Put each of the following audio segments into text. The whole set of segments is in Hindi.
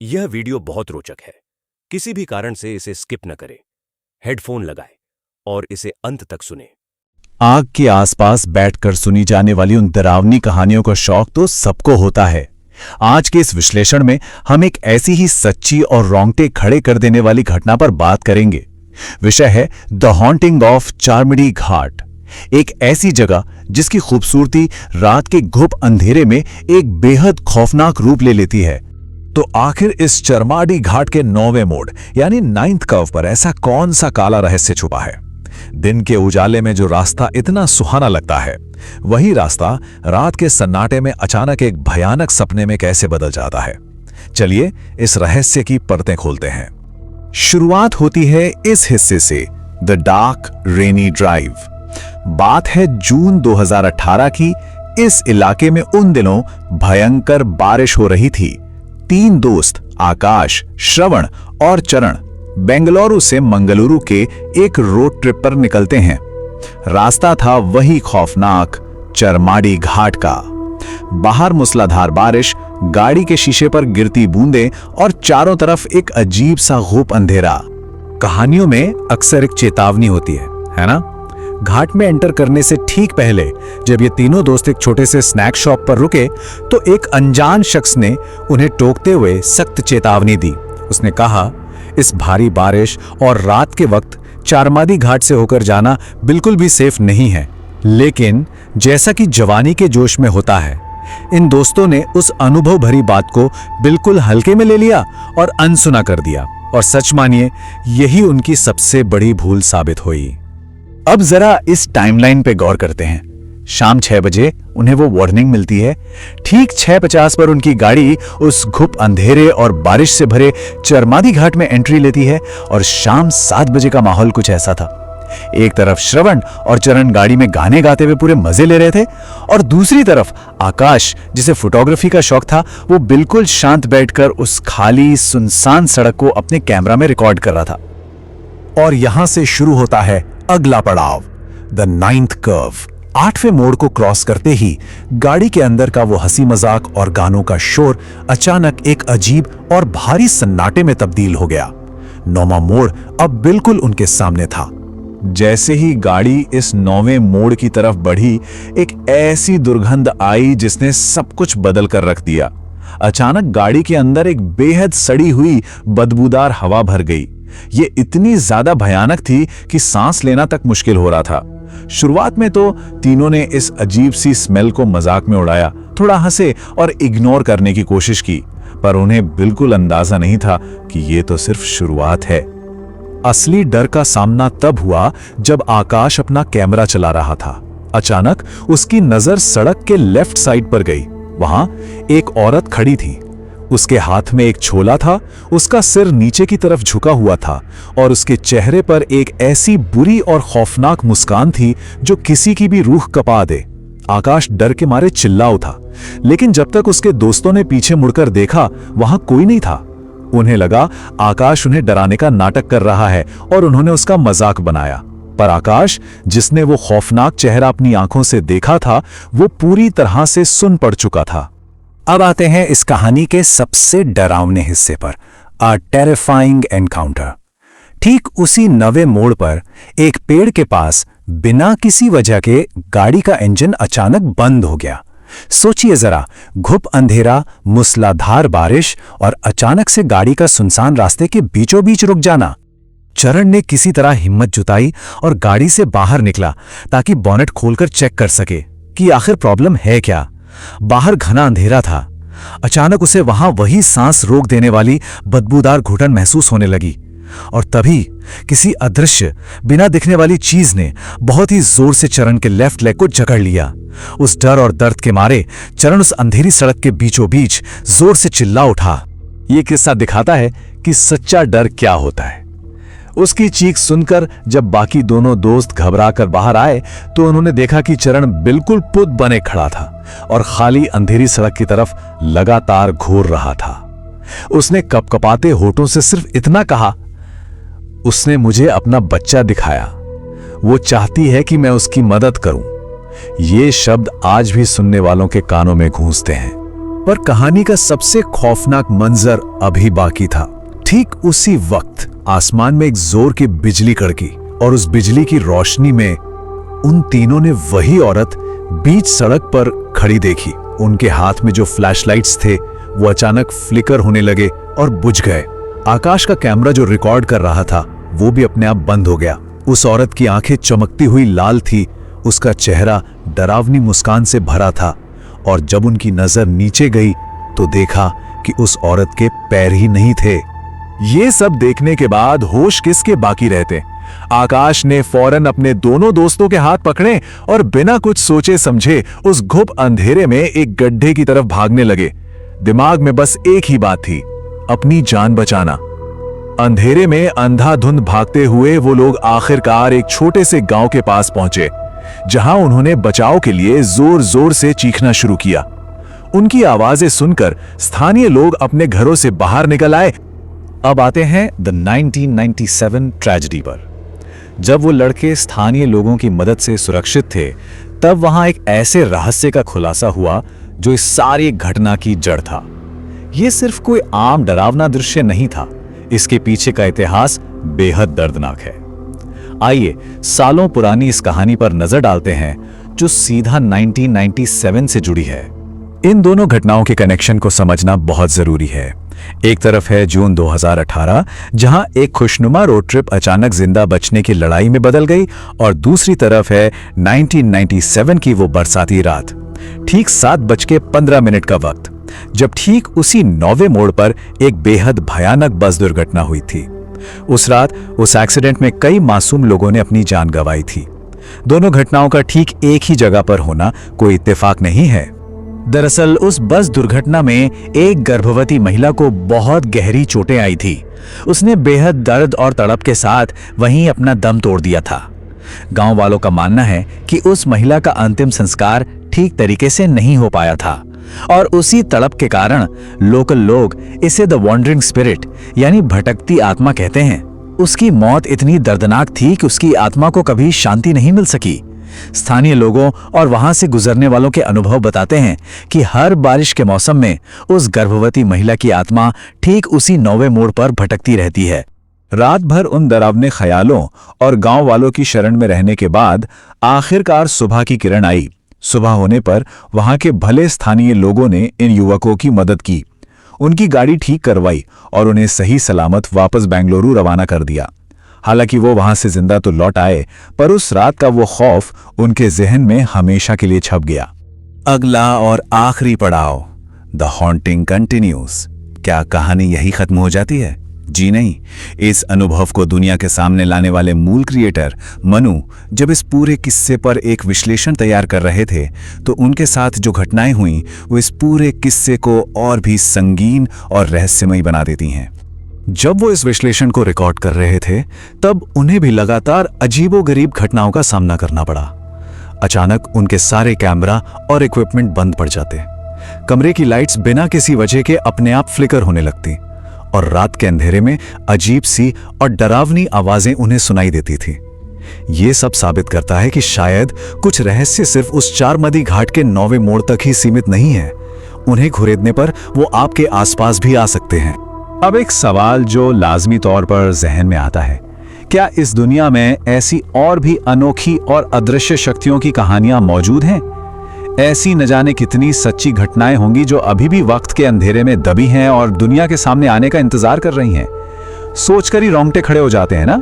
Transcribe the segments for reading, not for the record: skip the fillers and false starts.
यह वीडियो बहुत रोचक है। किसी भी कारण से इसे स्किप न करें। हेडफोन लगाएं और इसे अंत तक सुनें। आग के आसपास बैठकर सुनी जाने वाली उन डरावनी कहानियों का शौक तो सबको होता है। आज के इस विश्लेषण में हम एक ऐसी ही सच्ची और रोंगटे खड़े कर देने वाली घटना पर बात करेंगे। विषय है द हॉन्टिंग ऑफ चारमडी घाट, एक ऐसी जगह जिसकी खूबसूरती रात के घुप अंधेरे में एक बेहद खौफनाक रूप ले लेती है। तो आखिर इस चारमाडी घाट के 9वें मोड़ यानी 9th कर्व पर ऐसा कौन सा काला रहस्य छुपा है? दिन के उजाले में जो रास्ता इतना सुहाना लगता है, वही रास्ता रात के सन्नाटे में अचानक एक भयानक सपने में कैसे बदल जाता है? चलिए इस रहस्य की परतें खोलते हैं। शुरुआत होती है इस हिस्से से, द डार्क रेनी ड्राइव। बात है जून 2018 की। इस इलाके में उन दिनों भयंकर बारिश हो रही थी। 3 दोस्त आकाश, श्रवण और चरण बेंगलुरु से मंगलुरु के एक रोड ट्रिप पर निकलते हैं। रास्ता था वही खौफनाक चारमाडी घाट का। बाहर मूसलाधार बारिश, गाड़ी के शीशे पर गिरती बूंदें और चारों तरफ एक अजीब सा घुप अंधेरा। कहानियों में अक्सर एक चेतावनी होती है ना? घाट में एंटर करने से ठीक पहले जब ये तीनों दोस्त एक छोटे से स्नैक शॉप पर रुके तो एक अनजान शख्स ने उन्हें टोकते हुए सख्त चेतावनी दी। उसने कहा, इस भारी बारिश और रात के वक्त चारमाडी घाट से होकर जाना बिल्कुल भी सेफ नहीं है। लेकिन जैसा कि जवानी के जोश में होता है, इन दोस्तों ने उस अनुभव भरी बात को बिल्कुल हल्के में ले लिया और अनसुना कर दिया। और सच मानिए, यही उनकी सबसे बड़ी भूल साबित हुई। अब जरा इस टाइमलाइन पे गौर करते हैं। शाम 6 बजे उन्हें वो वार्निंग मिलती है। ठीक 6:50 पर उनकी गाड़ी उस घुप अंधेरे और बारिश से भरे चारमाडी घाट में एंट्री लेती है। और शाम 7 बजे का माहौल कुछ ऐसा था। एक तरफ श्रवण और चरण गाड़ी में गाने गाते हुए पूरे मजे ले रहे थे, और दूसरी तरफ आकाश, जिसे फोटोग्राफी का शौक था, वो बिल्कुल शांत बैठकर उस खाली सुनसान सड़क को अपने कैमरा में रिकॉर्ड कर रहा था। और यहां से शुरू होता है अगला पड़ाव, द 9th कर्व। 8वें मोड़ को क्रॉस करते ही गाड़ी के अंदर का वो हंसी मजाक और गानों का शोर अचानक एक अजीब और भारी सन्नाटे में तब्दील हो गया। 9वां मोड़ अब बिल्कुल उनके सामने था। जैसे ही गाड़ी इस 9वें मोड़ की तरफ बढ़ी, एक ऐसी दुर्गंध आई जिसने सब कुछ बदल कर रख दिया। अचानक गाड़ी के अंदर एक बेहद सड़ी हुई बदबूदार हवा भर गई। ये इतनी ज्यादा भयानक थी कि सांस लेना तक मुश्किल हो रहा था। शुरुआत में तो तीनों ने इस अजीब सी स्मेल को मजाक में उड़ाया, थोड़ा हंसे और इग्नोर करने की कोशिश की, पर उन्हें बिल्कुल अंदाजा नहीं था कि ये तो सिर्फ शुरुआत है। असली डर का सामना तब हुआ जब आकाश अपना कैमरा चला रहा था। अचानक उसकी नजर सड़क के लेफ्ट साइड पर गई। वहां एक औरत खड़ी थी। उसके हाथ में एक छोला था, उसका सिर नीचे की तरफ झुका हुआ था और उसके चेहरे पर एक ऐसी बुरी और खौफनाक मुस्कान थी जो किसी की भी रूह कपा दे। आकाश डर के मारे चिल्ला उठा, लेकिन जब तक उसके दोस्तों ने पीछे मुड़कर देखा, वहां कोई नहीं था। उन्हें लगा आकाश उन्हें डराने का नाटक कर रहा है और उन्होंने उसका मजाक बनाया। पर आकाश, जिसने वो खौफनाक चेहरा अपनी आंखों से देखा था, वो पूरी तरह से सुन पड़ चुका था। अब आते हैं इस कहानी के सबसे डरावने हिस्से पर, अ टेरिफाइंग एनकाउंटर। ठीक उसी 9वें मोड़ पर एक पेड़ के पास बिना किसी वजह के गाड़ी का इंजन अचानक बंद हो गया। सोचिए जरा, घुप अंधेरा, मूसलाधार बारिश और अचानक से गाड़ी का सुनसान रास्ते के बीचों बीच रुक जाना। चरण ने किसी तरह हिम्मत जुटाई और गाड़ी से बाहर निकला ताकि बोनेट खोलकर चेक कर सके कि आखिर प्रॉब्लम है क्या। बाहर घना अंधेरा था। अचानक उसे वहां वही सांस रोक देने वाली बदबूदार घुटन महसूस होने लगी, और तभी किसी अदृश्य, बिना दिखने वाली चीज ने बहुत ही जोर से चरण के लेफ्ट लेग को जकड़ लिया। उस डर और दर्द के मारे चरण उस अंधेरी सड़क के बीचों बीच जोर से चिल्ला उठा। यह किस्सा दिखाता है कि सच्चा डर क्या होता है। उसकी चीख सुनकर जब बाकी दोनों दोस्त घबराकर बाहर आए तो उन्होंने देखा कि चरण बिल्कुल पुत बने खड़ा था और खाली अंधेरी सड़क की तरफ लगातार घूर रहा था। उसने कपकपाते होठों से सिर्फ इतना कहा, उसने मुझे अपना बच्चा दिखाया, वो चाहती है कि मैं उसकी मदद करूं। ये शब्द आज भी सुनने वालों के कानों में गूंजते हैं। पर कहानी का सबसे खौफनाक मंजर अभी बाकी था। ठीक उसी वक्त आसमान में एक जोर की बिजली कड़की और उस बिजली की रोशनी में उन तीनों ने वही औरत बीच सड़क पर खड़ी देखी। उनके हाथ में जो फ्लैशलाइट्स थे वो अचानक फ्लिकर होने लगे और बुझ गए। आकाश का कैमरा जो रिकॉर्ड कर रहा था वो भी अपने आप बंद हो गया। उस औरत की आंखें चमकती हुई लाल थी, उसका चेहरा डरावनी मुस्कान से भरा था और जब उनकी नजर नीचे गई तो देखा कि उस औरत के पैर ही नहीं थे। ये सब देखने के बाद होश किसके बाकी रहते। आकाश ने फौरन अपने दोनों दोस्तों के हाथ पकड़े और बिना कुछ सोचे समझे उस घुप अंधेरे में एक गड्ढे की तरफ भागने लगे। दिमाग में बस एक ही बात थी, अपनी जान बचाना। अंधेरे में अंधाधुंध भागते हुए वो लोग आखिरकार एक छोटे से गांव के पास पहुंचे, जहां उन्होंने बचाव के लिए जोर जोर से चीखना शुरू किया। उनकी आवाजें सुनकर स्थानीय लोग अपने घरों से बाहर निकल आए। अब आते हैं द 1997 ट्रेजेडी पर। जब वो लड़के स्थानीय लोगों की मदद से सुरक्षित थे, तब वहां एक ऐसे रहस्य का खुलासा हुआ जो इस सारी घटना की जड़ था। ये सिर्फ कोई आम डरावना दृश्य नहीं था, इसके पीछे का इतिहास बेहद दर्दनाक है। आइए सालों पुरानी इस कहानी पर नजर डालते हैं जो सीधा 1997 से जुड़ी है। इन दोनों घटनाओं के कनेक्शन को समझना बहुत जरूरी है। एक तरफ है जून 2018, जहां एक खुशनुमा रोड ट्रिप अचानक जिंदा बचने की लड़ाई में बदल गई, और दूसरी तरफ है 1997 की वो बरसाती रात। ठीक 7:15 का वक्त, जब ठीक उसी 9वें मोड़ पर एक बेहद भयानक बस दुर्घटना हुई थी। उस रात उस एक्सीडेंट में कई मासूम लोगों ने अपनी जान गंवाई थी। दोनों घटनाओं का ठीक एक ही जगह पर होना कोई इत्तेफाक नहीं है। दरअसल उस बस दुर्घटना में एक गर्भवती महिला को बहुत गहरी चोटें आई थी। उसने बेहद दर्द और तड़प के साथ वहीं अपना दम तोड़ दिया था। गांव वालों का मानना है कि उस महिला का अंतिम संस्कार ठीक तरीके से नहीं हो पाया था, और उसी तड़प के कारण लोकल लोग इसे द वॉन्डरिंग स्पिरिट यानी भटकती आत्मा कहते हैं। उसकी मौत इतनी दर्दनाक थी कि उसकी आत्मा को कभी शांति नहीं मिल सकी। स्थानीय लोगों और वहां से गुजरने वालों के अनुभव बताते हैं कि हर बारिश के मौसम में उस गर्भवती महिला की आत्मा ठीक उसी 9वें मोड़ पर भटकती रहती है। रात भर उन डरावने ख्यालों और गांव वालों की शरण में रहने के बाद आखिरकार सुबह की किरण आई। सुबह होने पर वहां के भले स्थानीय लोगों ने इन युवकों की मदद की, उनकी गाड़ी ठीक करवाई और उन्हें सही सलामत वापस बेंगलुरु रवाना कर दिया। हालांकि वो वहां से जिंदा तो लौट आए, पर उस रात का वो खौफ उनके जहन में हमेशा के लिए छप गया। अगला और आखिरी पड़ाव, द हॉन्टिंग कंटिन्यूज। क्या कहानी यही खत्म हो जाती है? जी नहीं। इस अनुभव को दुनिया के सामने लाने वाले मूल क्रिएटर मनु जब इस पूरे किस्से पर एक विश्लेषण तैयार कर रहे थे, तो उनके साथ जो घटनाएं हुई वो इस पूरे किस्से को और भी संगीन और रहस्यमयी बना देती हैं। जब वो इस विश्लेषण को रिकॉर्ड कर रहे थे, तब उन्हें भी लगातार अजीबोगरीब घटनाओं का सामना करना पड़ा। अचानक उनके सारे कैमरा और इक्विपमेंट बंद पड़ जाते, कमरे की लाइट्स बिना किसी वजह के अपने आप फ्लिकर होने लगती, और रात के अंधेरे में अजीब सी और डरावनी आवाजें उन्हें सुनाई देती थी। ये सब साबित करता है कि शायद कुछ रहस्य सिर्फ उस चारमदी घाट के 9वें मोड़ तक ही सीमित नहीं है। उन्हें घुरेदने पर वो आपके आसपास भी आ सकते हैं। अब एक सवाल जो लाजमी तौर पर जहन में आता है, क्या इस दुनिया में ऐसी और भी अनोखी और अदृश्य शक्तियों की कहानियां मौजूद हैं? ऐसी न जाने कितनी सच्ची घटनाएं होंगी जो अभी भी वक्त के अंधेरे में दबी हैं और दुनिया के सामने आने का इंतजार कर रही हैं। सोचकर ही रोंगटे खड़े हो जाते हैं ना।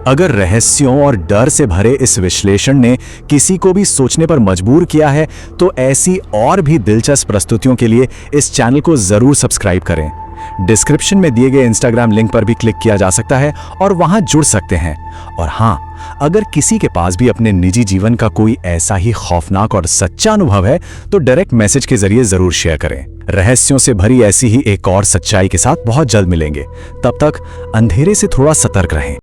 अगर रहस्यों और डर से भरे इस विश्लेषण ने किसी को भी सोचने पर मजबूर किया है, तो ऐसी और भी दिलचस्प प्रस्तुतियों के लिए इस चैनल को जरूर सब्सक्राइब करें। डिस्क्रिप्शन में दिए गए इंस्टाग्राम लिंक पर भी क्लिक किया जा सकता है और वहां जुड़ सकते हैं। और हाँ, अगर किसी के पास भी अपने निजी जीवन का कोई ऐसा ही खौफनाक और सच्चा अनुभव है, तो डायरेक्ट मैसेज के जरिए जरूर शेयर करें। रहस्यों से भरी ऐसी ही एक और सच्चाई के साथ बहुत जल्द मिलेंगे। तब तक अंधेरे से थोड़ा सतर्क रहें।